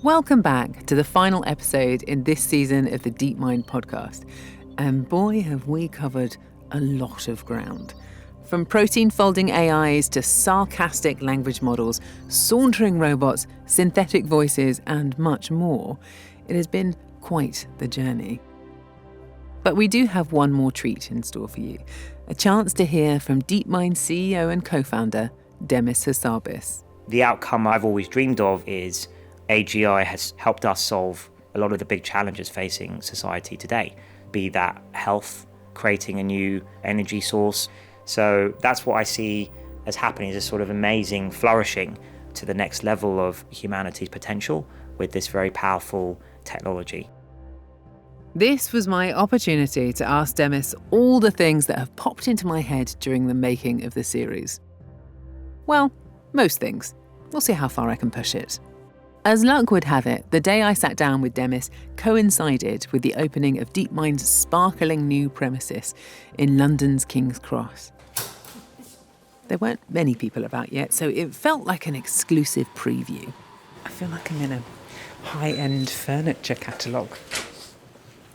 Welcome back to the final episode in this season of the DeepMind podcast. And boy, have we covered a lot of ground. From protein-folding AIs to sarcastic language models, sauntering robots, synthetic voices, and much more, it has been quite the journey. But we do have one more treat in store for you, a chance to hear from DeepMind CEO and co-founder, Demis Hassabis. The outcome I've always dreamed of is AGI has helped us solve a lot of the big challenges facing society today, be that health, creating a new energy source. So that's what I see as happening, is a sort of amazing flourishing to the next level of humanity's potential with this very powerful technology. This was my opportunity to ask Demis all the things that have popped into my head during the making of the series. Well, most things. We'll see how far I can push it. As luck would have it, the day I sat down with Demis coincided with the opening of DeepMind's sparkling new premises in London's King's Cross. There weren't many people about yet, so it felt like an exclusive preview. I feel like I'm in a high-end furniture catalogue.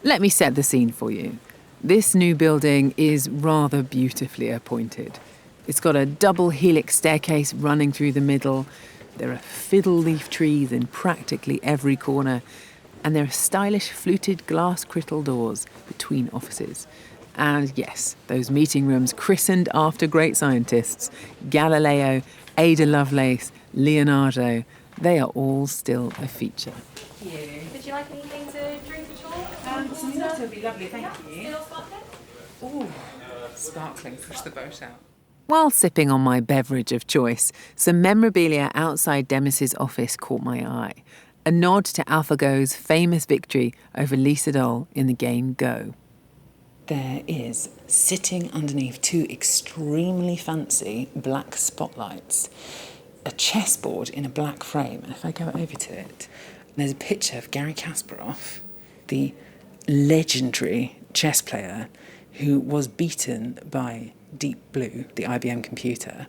Let me set the scene for you. This new building is rather beautifully appointed. It's got a double helix staircase running through the middle. There are fiddle leaf trees in practically every corner, and there are stylish fluted glass crystal doors between offices. And yes, those meeting rooms christened after great scientists, Galileo, Ada Lovelace, Leonardo, they are all still a feature. Thank you. Would you like anything to drink at all? Some water would be lovely, thank you. Still sparkling? Ooh, sparkling, push the boat out. While sipping on my beverage of choice, some memorabilia outside Demis's office caught my eye. A nod to AlphaGo's famous victory over Lisa Doll in the game Go. There is, sitting underneath two extremely fancy black spotlights, a chessboard in a black frame. And if I go over to it, there's a picture of Garry Kasparov, the legendary chess player who was beaten by Deep Blue, the IBM computer.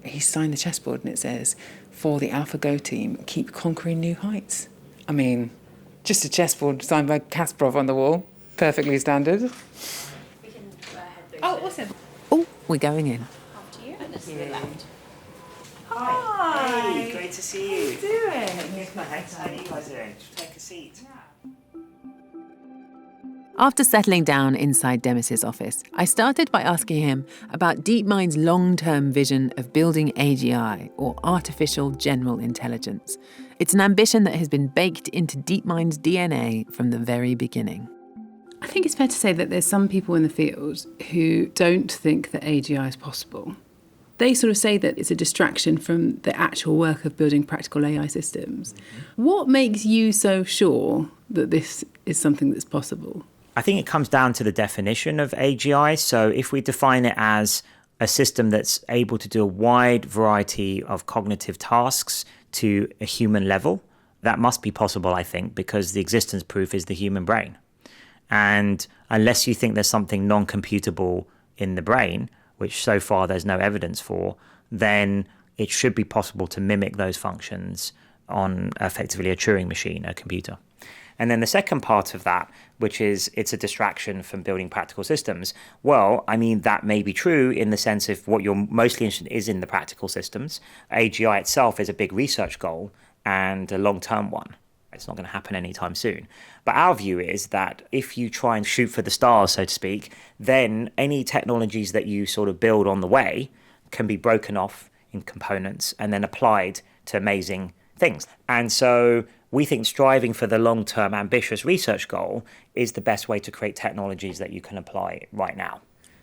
He signed the chessboard and it says, "For the AlphaGo team, keep conquering new heights." I mean, just a chessboard signed by Kasparov on the wall. Perfectly standard. We can head through. Oh, awesome. Oh, we're going in. After you. And this is the left. Hi. Hey, great to see you. How you doing? Thanks. How are you guys doing? Take a seat. After settling down inside Demis's office, I started by asking him about DeepMind's long-term vision of building AGI, or Artificial General Intelligence. It's an ambition that has been baked into DeepMind's DNA from the very beginning. I think it's fair to say that there's some people in the field who don't think that AGI is possible. They sort of say that it's a distraction from the actual work of building practical AI systems. Mm-hmm. What makes you so sure that this is something that's possible? I think it comes down to the definition of AGI. So if we define it as a system that's able to do a wide variety of cognitive tasks to a human level, that must be possible, I think, because the existence proof is the human brain. And unless you think there's something non-computable in the brain, which so far there's no evidence for, then it should be possible to mimic those functions on effectively a Turing machine, a computer. And then the second part of that, which is it's a distraction from building practical systems. Well, I mean, that may be true in the sense of what you're mostly interested in is in the practical systems. AGI itself is a big research goal and a long-term one. It's not going to happen anytime soon. But our view is that if you try and shoot for the stars, so to speak, then any technologies that you sort of build on the way can be broken off in components and then applied to amazing things. And so we think striving for the long-term ambitious research goal is the best way to create technologies that you can apply right now.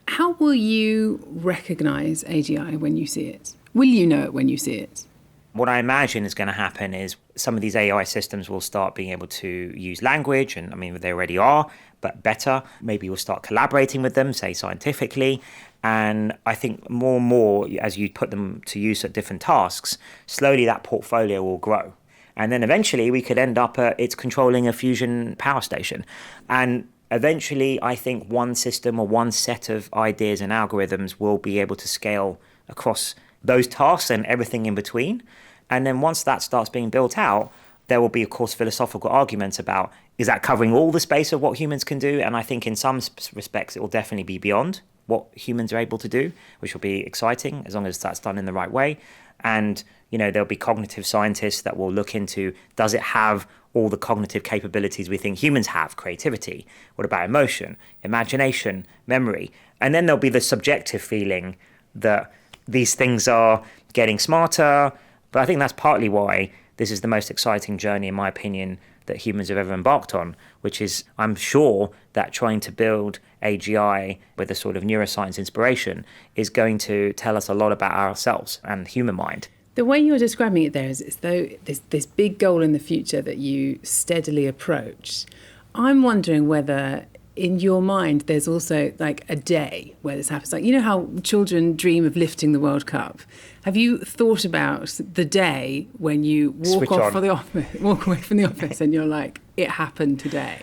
How will you recognise AGI when you see it? Will you know it when you see it? What I imagine is going to happen is some of these AI systems will start being able to use language, and I mean, they already are, but better. Maybe we'll start collaborating with them, say scientifically. And I think more and more, as you put them to use at different tasks, slowly that portfolio will grow. And then eventually we could end up it's controlling a fusion power station. And eventually I think one system or one set of ideas and algorithms will be able to scale across those tasks and everything in between. And then once that starts being built out, There will be, of course, philosophical arguments about, is that covering all the space of what humans can do? And I think in some respects, it will definitely be beyond what humans are able to do, which will be exciting as long as that's done in the right way. And, there'll be cognitive scientists that will look into, does it have all the cognitive capabilities we think humans have? Creativity. What about emotion, imagination, memory? And then there'll be the subjective feeling that these things are getting smarter. But I think that's partly why this is the most exciting journey, in my opinion, that humans have ever embarked on, which is, I'm sure that trying to build AGI with a sort of neuroscience inspiration is going to tell us a lot about ourselves and the human mind. The way you're describing it there is as though there's this big goal in the future that you steadily approach. I'm wondering whether in your mind there's also like a day where this happens. Like, how children dream of lifting the World Cup. Have you thought about the day when you walk away from the office and you're like, it happened today?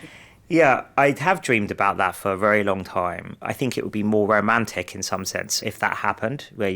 Yeah, I have dreamed about that for a very long time. I think it would be more romantic in some sense if that happened, where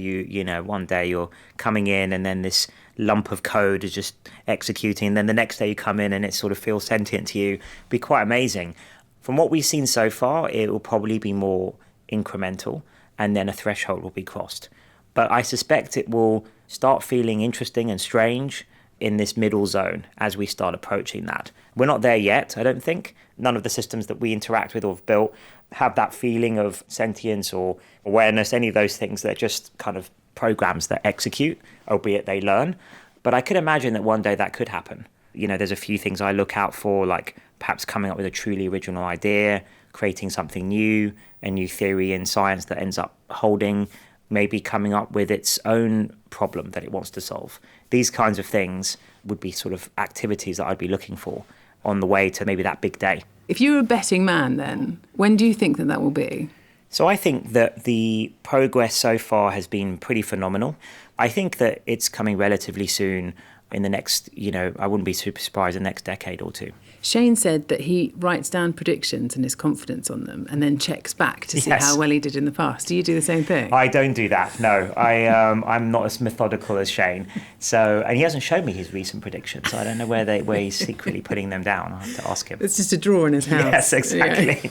one day you're coming in and then this lump of code is just executing, and then the next day you come in and it sort of feels sentient to you. It'd be quite amazing. From what we've seen so far, it will probably be more incremental, and then a threshold will be crossed. But I suspect it will start feeling interesting and strange in this middle zone as we start approaching that. We're not there yet, I don't think. None of the systems that we interact with or have built have that feeling of sentience or awareness, any of those things. They're just kind of programs that execute, albeit they learn. But I could imagine that one day that could happen. There's a few things I look out for, like perhaps coming up with a truly original idea, creating something new, a new theory in science that ends up holding, maybe coming up with its own problem that it wants to solve. These kinds of things would be sort of activities that I'd be looking for on the way to maybe that big day. If you were a betting man then, when do you think that will be? So I think that the progress so far has been pretty phenomenal. I think that it's coming relatively soon in the next, I wouldn't be super surprised, the next decade or two. Shane said that he writes down predictions and his confidence on them and then checks back to see how well he did in the past. Do you do the same thing? I don't do that, no. I'm not as methodical as Shane. And he hasn't shown me his recent predictions, so I don't know where he's secretly putting them down. I'll have to ask him. It's just a drawer in his house. Yes, exactly.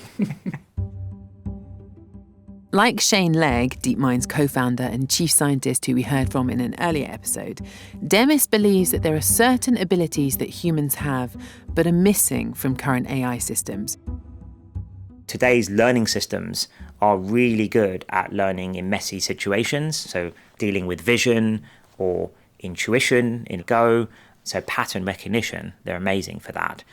Like Shane Legg, DeepMind's co-founder and chief scientist who we heard from in an earlier episode, Demis believes that there are certain abilities that humans have but are missing from current AI systems. Today's learning systems are really good at learning in messy situations, so dealing with vision or intuition in Go, so pattern recognition, they're amazing for that.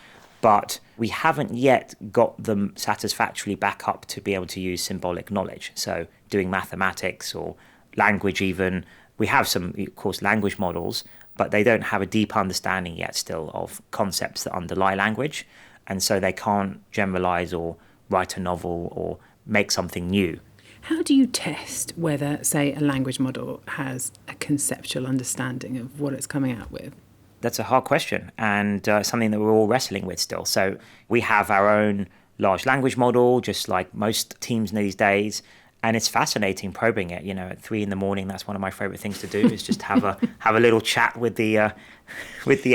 But we haven't yet got them satisfactorily back up to be able to use symbolic knowledge. So doing mathematics or language even. We have some, of course, language models, but they don't have a deep understanding yet still of concepts that underlie language. And so they can't generalize or write a novel or make something new. How do you test whether, say, a language model has a conceptual understanding of what it's coming out with? That's a hard question and something that we're all wrestling with still. So we have our own large language model, just like most teams these days. And it's fascinating probing it. At 3 a.m, that's one of my favorite things to do is just have a little chat with the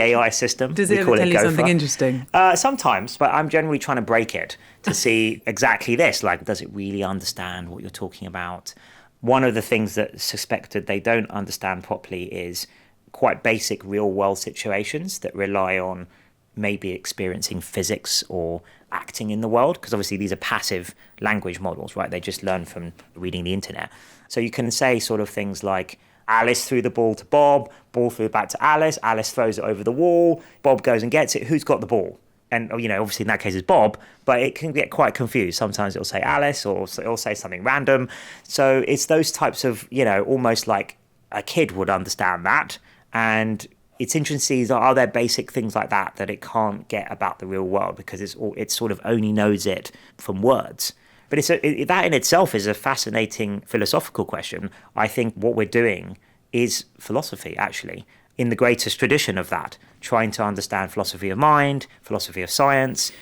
AI system. Does it ever tell you something interesting? Sometimes, but I'm generally trying to break it to see exactly this. Like, does it really understand what you're talking about? One of the things that suspected they don't understand properly is quite basic real-world situations that rely on maybe experiencing physics or acting in the world, because obviously these are passive language models, right? They just learn from reading the internet. So you can say sort of things like, Alice threw the ball to Bob, ball threw it back to Alice throws it over the wall, Bob goes and gets it, who's got the ball? And, obviously in that case it's Bob, but it can get quite confused. Sometimes it'll say Alice or it'll say something random. So it's those types of, almost like a kid would understand that. And it's interesting to see, are there basic things like that it can't get about the real world because it sort of only knows it from words. But that in itself is a fascinating philosophical question. I think what we're doing is philosophy, actually, in the greatest tradition of that, trying to understand philosophy of mind, philosophy of science.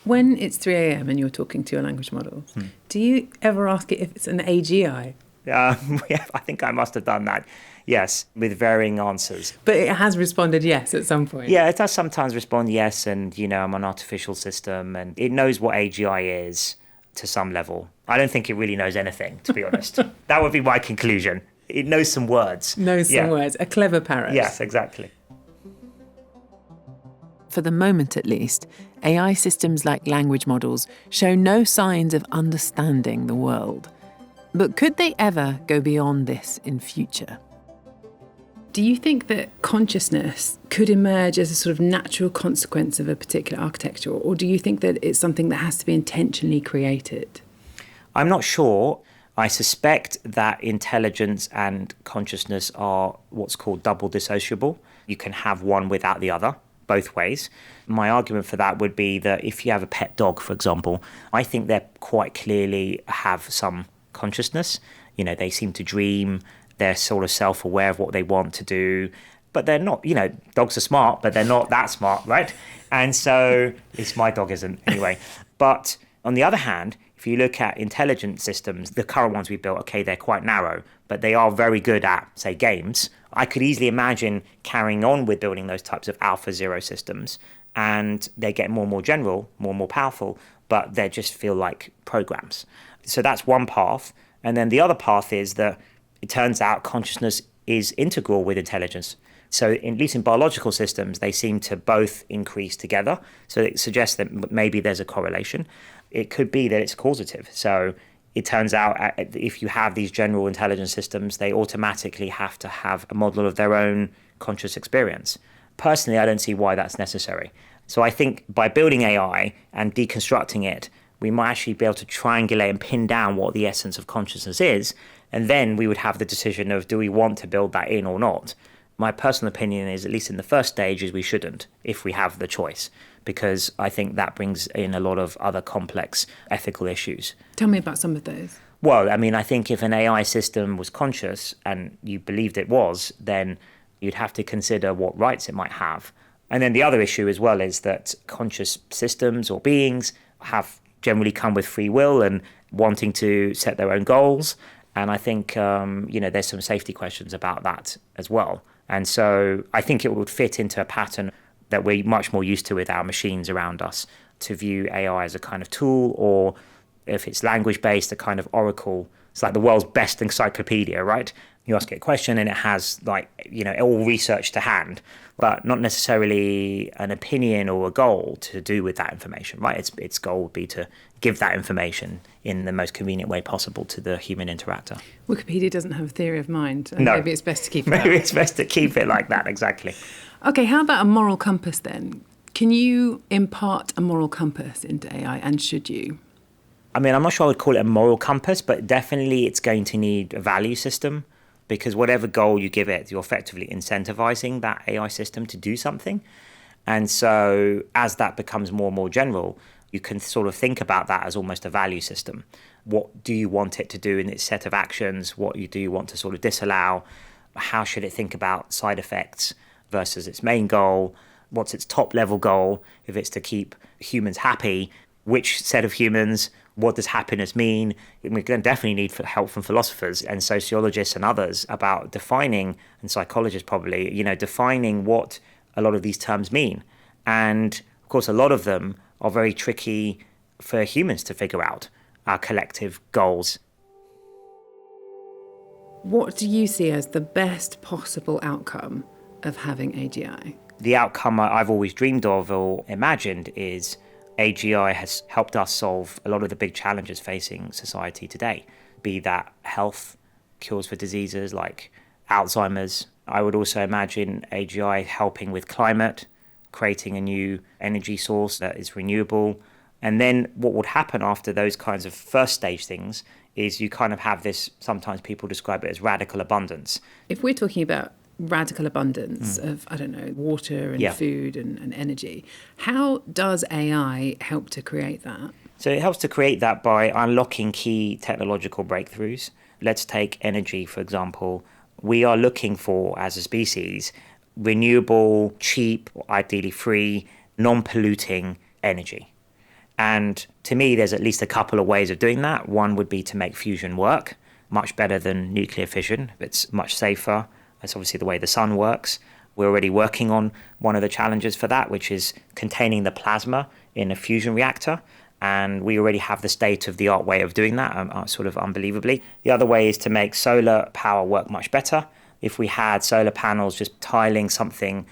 When it's 3 a.m. and you're talking to your language models, do you ever ask it if it's an AGI? Yeah, I think I must have done that. Yes, with varying answers. But it has responded yes at some point. Yeah, it does sometimes respond yes, and, I'm an artificial system, and it knows what AGI is to some level. I don't think it really knows anything, to be honest. That would be my conclusion. It knows some words. Knows some words. A clever parrot. Yes, exactly. For the moment, at least, AI systems like language models show no signs of understanding the world. But could they ever go beyond this in future? Do you think that consciousness could emerge as a sort of natural consequence of a particular architecture, or do you think that it's something that has to be intentionally created? I'm not sure. I suspect that intelligence and consciousness are what's called double dissociable. You can have one without the other, both ways. My argument for that would be that if you have a pet dog, for example, I think they quite clearly have some consciousness. They seem to dream. They're sort of self-aware of what they want to do, but they're not, dogs are smart, but they're not that smart, right? And so, at least my dog isn't anyway. But on the other hand, if you look at intelligent systems, the current ones we built, okay, they're quite narrow, but they are very good at, say, games. I could easily imagine carrying on with building those types of Alpha Zero systems, and they get more and more general, more and more powerful, but they just feel like programs. So that's one path. And then the other path is that it turns out consciousness is integral with intelligence. So at least in biological systems, they seem to both increase together. So it suggests that maybe there's a correlation. It could be that it's causative. So it turns out if you have these general intelligence systems, they automatically have to have a model of their own conscious experience. Personally, I don't see why that's necessary. So I think by building AI and deconstructing it, we might actually be able to triangulate and pin down what the essence of consciousness is. And then we would have the decision of, do we want to build that in or not? My personal opinion is, at least in the first stage, is we shouldn't, if we have the choice, because I think that brings in a lot of other complex ethical issues. Tell me about some of those. Well, I think if an AI system was conscious and you believed it was, then you'd have to consider what rights it might have. And then the other issue as well is that conscious systems or beings have generally come with free will and wanting to set their own goals. And I think, there's some safety questions about that as well. And so I think it would fit into a pattern that we're much more used to with our machines around us, to view AI as a kind of tool, or if it's language-based, a kind of oracle. It's like the world's best encyclopedia, right? You ask it a question and it has all research to hand, but not necessarily an opinion or a goal to do with that information, right? Its goal would be to give that information in the most convenient way possible to the human interactor. Wikipedia doesn't have a theory of mind. No. Maybe it's best to keep it Maybe that. it's best to keep it like that, exactly. Okay, how about a moral compass then? Can you impart a moral compass into AI, and should you? I'm not sure I would call it a moral compass, but definitely it's going to need a value system, because whatever goal you give it, you're effectively incentivizing that AI system to do something. And so as that becomes more and more general, you can sort of think about that as almost a value system. What do you want it to do in its set of actions? What do you want to sort of disallow? How should it think about side effects versus its main goal? What's its top level goal? If it's to keep humans happy, which set of humans? What does happiness mean? We're going to definitely need help from philosophers and sociologists and others about defining, and psychologists probably, defining what a lot of these terms mean. And of course, a lot of them are very tricky for humans to figure out, our collective goals. What do you see as the best possible outcome of having AGI? The outcome I've always dreamed of or imagined is AGI has helped us solve a lot of the big challenges facing society today, be that health, cures for diseases like Alzheimer's. I would also imagine AGI helping with climate, creating a new energy source that is renewable. And then what would happen after those kinds of first stage things is you kind of have this, sometimes people describe it as radical abundance. If we're talking about radical abundance of, water and food and energy, how does AI help to create that? So it helps to create that by unlocking key technological breakthroughs. Let's take energy, for example. We are looking for, as a species, renewable, cheap, ideally free, non-polluting energy. And to me, there's at least a couple of ways of doing that. One would be to make fusion work. much better than nuclear fission. It's much safer. That's obviously the way the sun works. We're already working on one of the challenges for that, which is containing the plasma in a fusion reactor. And we already have the state-of-the-art way of doing that, sort of unbelievably. The other way is to make solar power work much better. If we had solar panels just tiling something,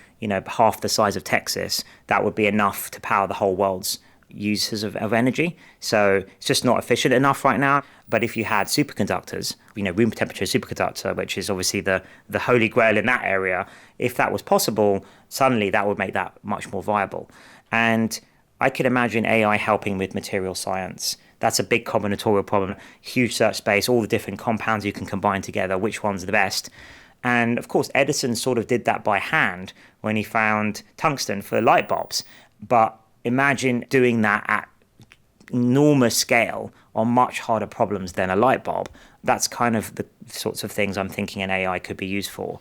half the size of Texas, that would be enough to power the whole world's uses of energy. So it's just not efficient enough right now. But if you had superconductors, room temperature superconductor, which is obviously the holy grail in that area, if that was possible, suddenly that would make that much more viable. And I could imagine AI helping with material science. That's a big combinatorial problem, huge search space, all the different compounds you can combine together, which one's the best. And of course, Edison sort of did that by hand when he found tungsten for light bulbs. But imagine doing that at enormous scale on much harder problems than a light bulb. That's kind of the sorts of things I'm thinking an AI could be used for.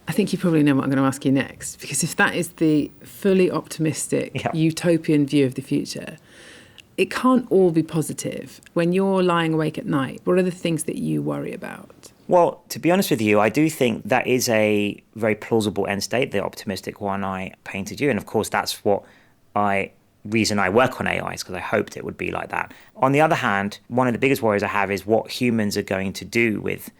I think you probably know what I'm going to ask you next, because if that is the fully optimistic, utopian view of the future, it can't all be positive. When you're lying awake at night, what are the things that you worry about? Well, to be honest with you, I do think that is a very plausible end state, the optimistic one I painted you. And of course, that's what reason I work on AI is because I hoped it would be like that. On the other hand, one of the biggest worries I have is what humans are going to do with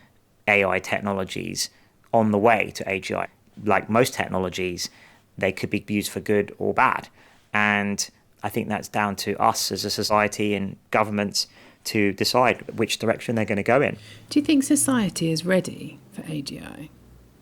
AI technologies on the way to AGI. Like most technologies, they could be used for good or bad. And I think that's down to us as a society and governments to decide which direction they're going to go in. Do you think society is ready for AGI?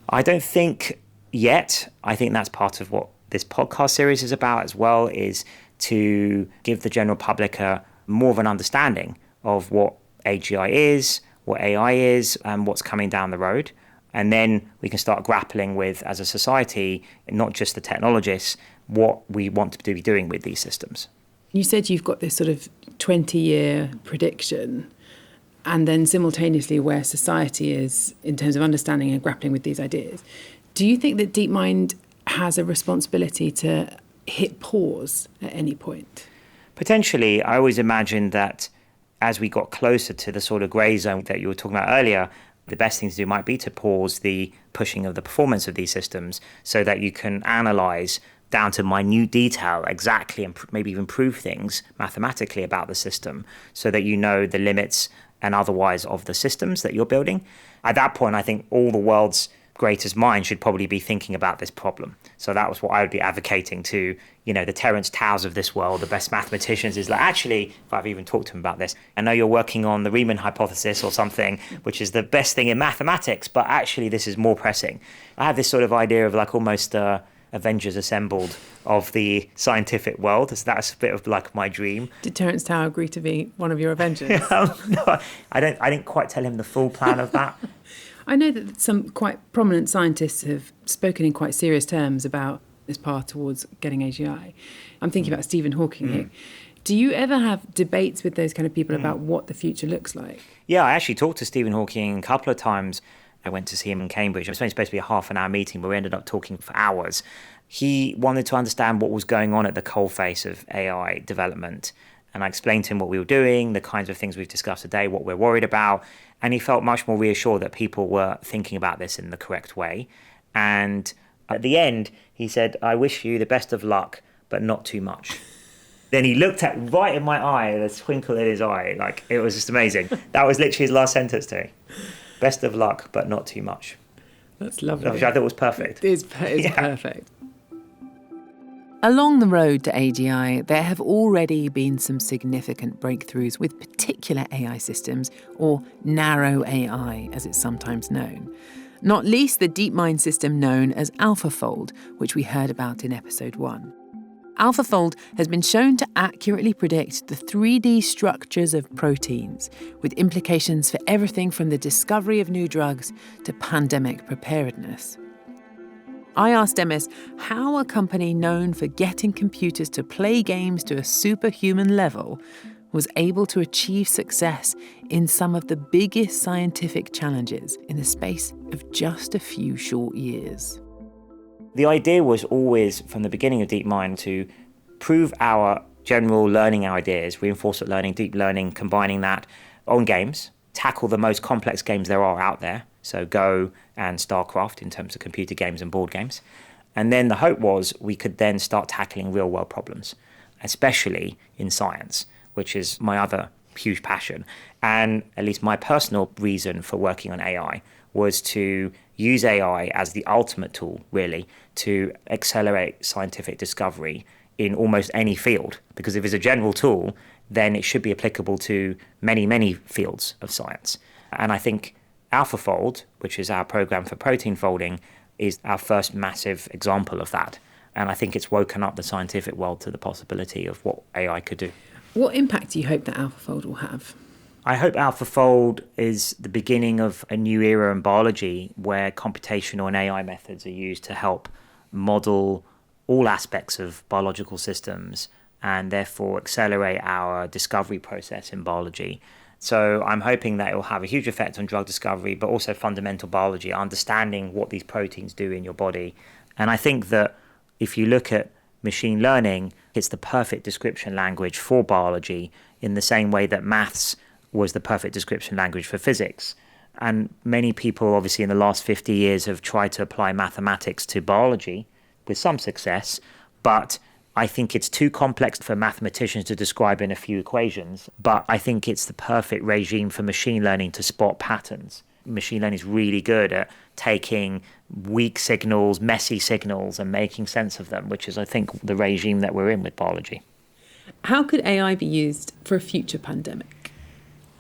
I don't think yet. I think that's part of what this podcast series is about as well, is to give the general public more of an understanding of what AGI is, what AI is, and what's coming down the road. And then we can start grappling with, as a society, not just the technologists, what we want to be doing with these systems. You said you've got this sort of 20-year prediction, and then simultaneously where society is in terms of understanding and grappling with these ideas. Do you think that DeepMind has a responsibility to hit pause at any point? Potentially. I always imagined that as we got closer to the sort of grey zone that you were talking about earlier, the best thing to do might be to pause the pushing of the performance of these systems so that you can analyze down to minute detail exactly and maybe even prove things mathematically about the system so that you know the limits and otherwise of the systems that you're building. At that point, I think all the world's greatest minds should probably be thinking about this problem. So that was what I would be advocating to, the Terence Taos of this world, the best mathematicians, is like, actually, if I've even talked to him about this, I know you're working on the Riemann hypothesis or something, which is the best thing in mathematics, but actually this is more pressing. I have this sort of idea of like almost Avengers Assembled of the scientific world. So that's a bit of like my dream. Did Terence Taos agree to be one of your Avengers? No, I didn't quite tell him the full plan of that. I know that some quite prominent scientists have spoken in quite serious terms about this path towards getting AGI. I'm thinking about Stephen Hawking here. Do you ever have debates with those kind of people about what the future looks like? Yeah, I actually talked to Stephen Hawking a couple of times. I went to see him in Cambridge. It was supposed to be a half-an-hour meeting, but we ended up talking for hours. He wanted to understand what was going on at the coalface of AI development. And I explained to him what we were doing, the kinds of things we've discussed today, what we're worried about. And he felt much more reassured that people were thinking about this in the correct way. And at the end, he said, I wish you the best of luck, but not too much. Then he looked right in my eye, the twinkle in his eye. Like, it was just amazing. That was literally his last sentence to me. Best of luck, but not too much. That's lovely. Which I thought was perfect. It is perfect. Along the road to AGI, there have already been some significant breakthroughs with particular AI systems, or narrow AI, as it's sometimes known. Not least the DeepMind system known as AlphaFold, which we heard about in episode 1. AlphaFold has been shown to accurately predict the 3D structures of proteins, with implications for everything from the discovery of new drugs to pandemic preparedness. I asked Demis how a company known for getting computers to play games to a superhuman level was able to achieve success in some of the biggest scientific challenges in the space of just a few short years. The idea was always, from the beginning of DeepMind, to prove our general learning ideas, reinforcement learning, deep learning, combining that on games. tackle the most complex games there are out there. So Go and StarCraft in terms of computer games and board games. And then the hope was we could then start tackling real world problems, especially in science, which is my other huge passion. And at least my personal reason for working on AI was to use AI as the ultimate tool, really, to accelerate scientific discovery in almost any field. Because if it's a general tool, then it should be applicable to many, many fields of science. And I think AlphaFold, which is our program for protein folding, is our first massive example of that. And I think it's woken up the scientific world to the possibility of what AI could do. What impact do you hope that AlphaFold will have? I hope AlphaFold is the beginning of a new era in biology where computational and AI methods are used to help model all aspects of biological systems and therefore accelerate our discovery process in biology. So I'm hoping that it will have a huge effect on drug discovery, but also fundamental biology, understanding what these proteins do in your body. And I think that if you look at machine learning, it's the perfect description language for biology in the same way that maths was the perfect description language for physics. And many people, obviously, in the last 50 years have tried to apply mathematics to biology with some success, but I think it's too complex for mathematicians to describe in a few equations, but I think it's the perfect regime for machine learning to spot patterns. Machine learning is really good at taking weak signals, messy signals, and making sense of them, which is, I think, the regime that we're in with biology. How could AI be used for a future pandemic?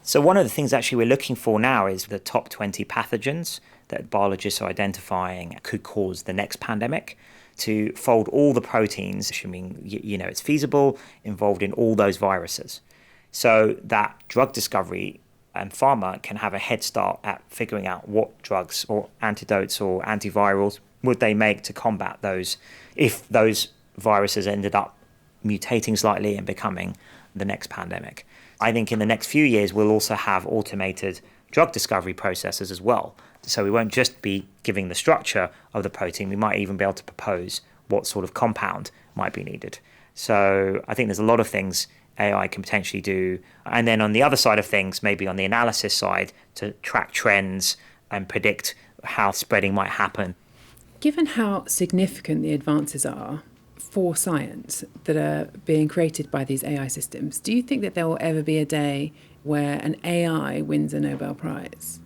So one of the things actually we're looking for now is the top 20 pathogens that biologists are identifying could cause the next pandemic, to fold all the proteins, assuming it's feasible, involved in all those viruses. So that drug discovery and pharma can have a head start at figuring out what drugs or antidotes or antivirals would they make to combat those if those viruses ended up mutating slightly and becoming the next pandemic. I think in the next few years, we'll also have automated drug discovery processes as well. So we won't just be giving the structure of the protein, we might even be able to propose what sort of compound might be needed. So I think there's a lot of things AI can potentially do. And then on the other side of things, maybe on the analysis side, to track trends and predict how spreading might happen. Given how significant the advances are for science that are being created by these AI systems, do you think that there will ever be a day where an AI wins a Nobel Prize?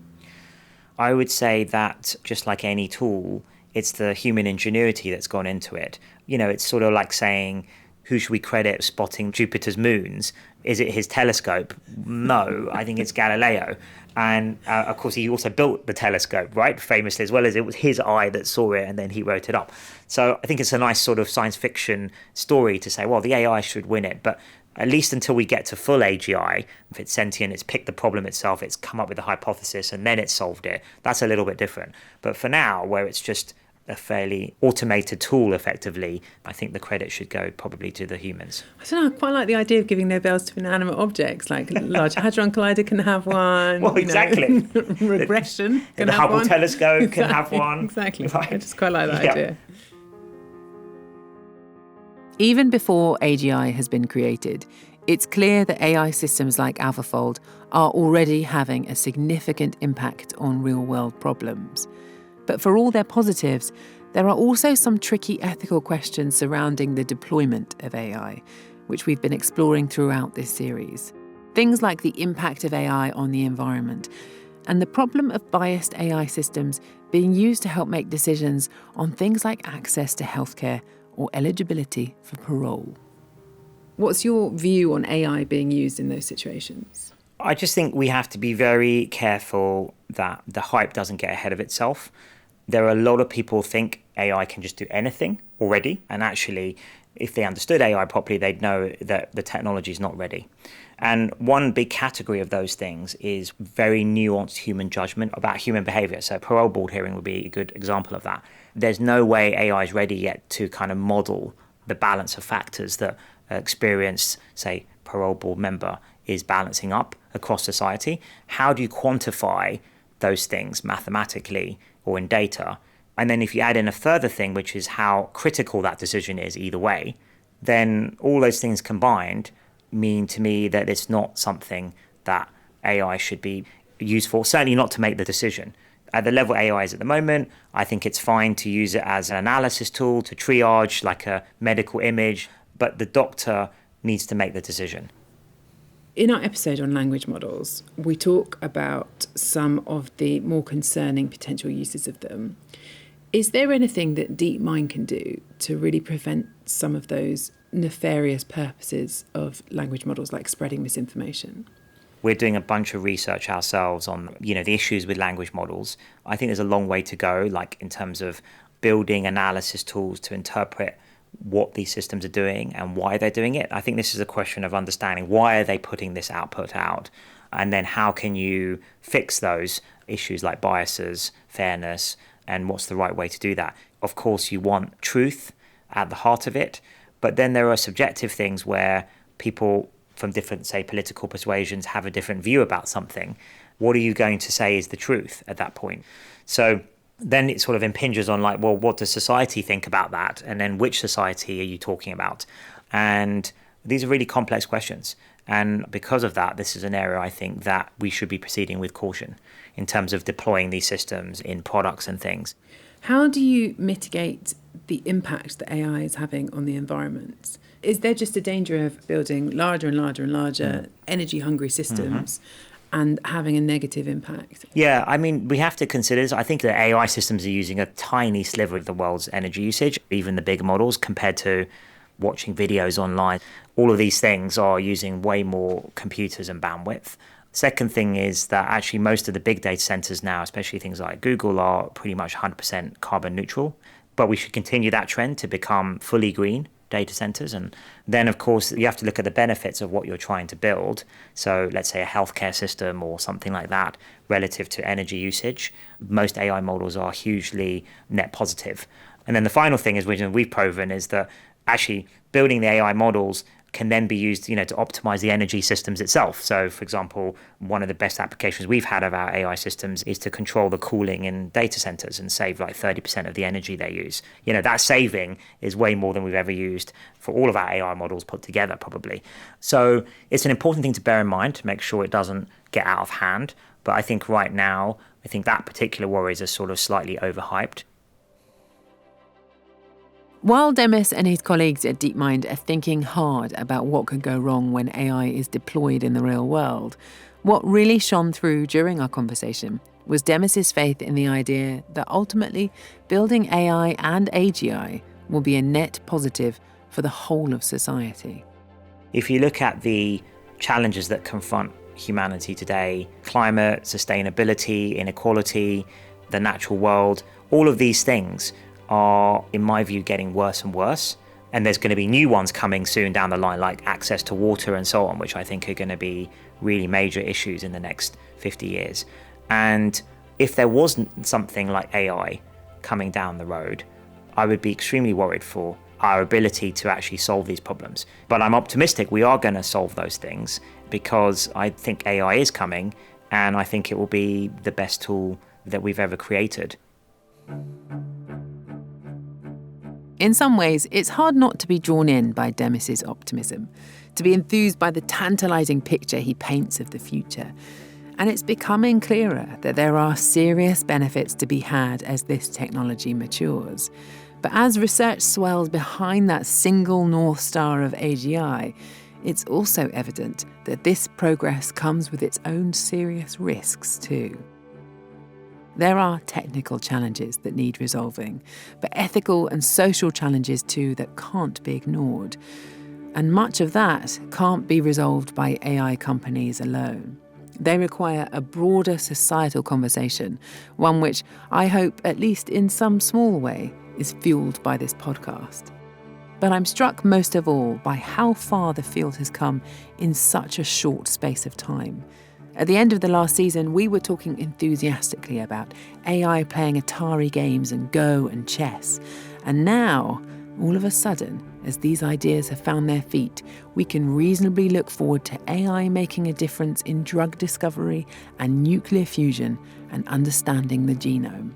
I would say that just like any tool, it's the human ingenuity that's gone into it. It's sort of like saying, who should we credit spotting Jupiter's moons? Is it his telescope? No, I think it's Galileo. And of course, he also built the telescope, right? Famously, as well as it was his eye that saw it and then he wrote it up. So I think it's a nice sort of science fiction story to say, well, the AI should win it. But at least until we get to full AGI, if it's sentient, it's picked the problem itself, it's come up with a hypothesis, and then it's solved it, that's a little bit different. But for now, where it's just a fairly automated tool, effectively, I think the credit should go probably to the humans. I don't know, I quite like the idea of giving Nobels to inanimate objects, like Large Hadron Collider can have one. Well, exactly. Regression can the have Hubble one. Telescope can have one. Exactly. Right. I just quite like that idea. Even before AGI has been created, it's clear that AI systems like AlphaFold are already having a significant impact on real-world problems. But for all their positives, there are also some tricky ethical questions surrounding the deployment of AI, which we've been exploring throughout this series. Things like the impact of AI on the environment and the problem of biased AI systems being used to help make decisions on things like access to healthcare or eligibility for parole. What's your view on AI being used in those situations? I just think we have to be very careful that the hype doesn't get ahead of itself. There are a lot of people who think AI can just do anything already. And actually, if they understood AI properly, they'd know that the technology is not ready. And one big category of those things is very nuanced human judgment about human behavior. So parole board hearing would be a good example of that. There's no way AI is ready yet to kind of model the balance of factors that an experienced, say, parole board member is balancing up across society. How do you quantify those things mathematically or in data? And then if you add in a further thing, which is how critical that decision is either way, then all those things combined mean to me that it's not something that AI should be useful, certainly not to make the decision. At the level AI is at the moment, I think it's fine to use it as an analysis tool to triage like a medical image, but the doctor needs to make the decision. In our episode on language models, we talk about some of the more concerning potential uses of them. Is there anything that DeepMind can do to really prevent some of those nefarious purposes of language models, like spreading misinformation? We're doing a bunch of research ourselves on, the issues with language models. I think there's a long way to go, like in terms of building analysis tools to interpret what these systems are doing and why they're doing it. I think this is a question of understanding why are they putting this output out, and then how can you fix those issues like biases, fairness, and what's the right way to do that. Of course, you want truth at the heart of it, but then there are subjective things where people from different, say, political persuasions have a different view about something. What are you going to say is the truth at that point? So then it sort of impinges on like, well, what does society think about that? And then which society are you talking about? And these are really complex questions. And because of that, this is an area I think that we should be proceeding with caution in terms of deploying these systems in products and things. How do you mitigate the impact that AI is having on the environment? Is there just a danger of building larger and larger and larger energy-hungry systems and having a negative impact? Yeah, I mean, we have to consider this. I think the AI systems are using a tiny sliver of the world's energy usage, even the big models, compared to watching videos online. All of these things are using way more computers and bandwidth. Second thing is that actually most of the big data centers now, especially things like Google, are pretty much 100% carbon neutral. But we should continue that trend to become fully green data centers. And then, of course, you have to look at the benefits of what you're trying to build. So let's say a healthcare system or something like that relative to energy usage. Most AI models are hugely net positive. And then the final thing is, which we've proven, is that actually building the AI models can then be used, to optimize the energy systems itself. So, for example, one of the best applications we've had of our AI systems is to control the cooling in data centers and save like 30% of the energy they use. That saving is way more than we've ever used for all of our AI models put together, probably. So it's an important thing to bear in mind to make sure it doesn't get out of hand. But I think right now, that particular worries are sort of slightly overhyped. While Demis and his colleagues at DeepMind are thinking hard about what could go wrong when AI is deployed in the real world, what really shone through during our conversation was Demis's faith in the idea that ultimately building AI and AGI will be a net positive for the whole of society. If you look at the challenges that confront humanity today, climate, sustainability, inequality, the natural world, all of these things are, in my view, getting worse and worse. And there's going to be new ones coming soon down the line, like access to water and so on, which I think are going to be really major issues in the next 50 years. And if there wasn't something like AI coming down the road, I would be extremely worried for our ability to actually solve these problems. But I'm optimistic we are going to solve those things, because I think AI is coming, and I think it will be the best tool that we've ever created. In some ways, it's hard not to be drawn in by Demis's optimism, to be enthused by the tantalising picture he paints of the future. And it's becoming clearer that there are serious benefits to be had as this technology matures. But as research swells behind that single North Star of AGI, it's also evident that this progress comes with its own serious risks too. There are technical challenges that need resolving, but ethical and social challenges too that can't be ignored. And much of that can't be resolved by AI companies alone. They require a broader societal conversation, one which I hope, at least in some small way, is fueled by this podcast. But I'm struck most of all by how far the field has come in such a short space of time. At the end of the last season, we were talking enthusiastically about AI playing Atari games and Go and chess. And now, all of a sudden, as these ideas have found their feet, we can reasonably look forward to AI making a difference in drug discovery and nuclear fusion and understanding the genome.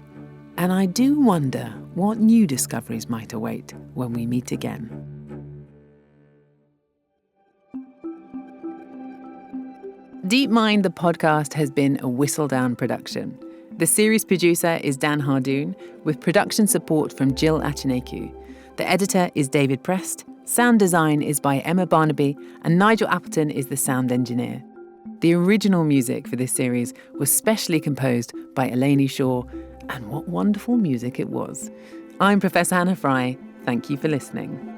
And I do wonder what new discoveries might await when we meet again. DeepMind, the podcast, has been a Whistledown production. The series producer is Dan Hardoon, with production support from Jill Achineku. The editor is David Prest. Sound design is by Emma Barnaby, and Nigel Appleton is the sound engineer. The original music for this series was specially composed by Eleni Shaw, and what wonderful music it was. I'm Professor Hannah Fry. Thank you for listening.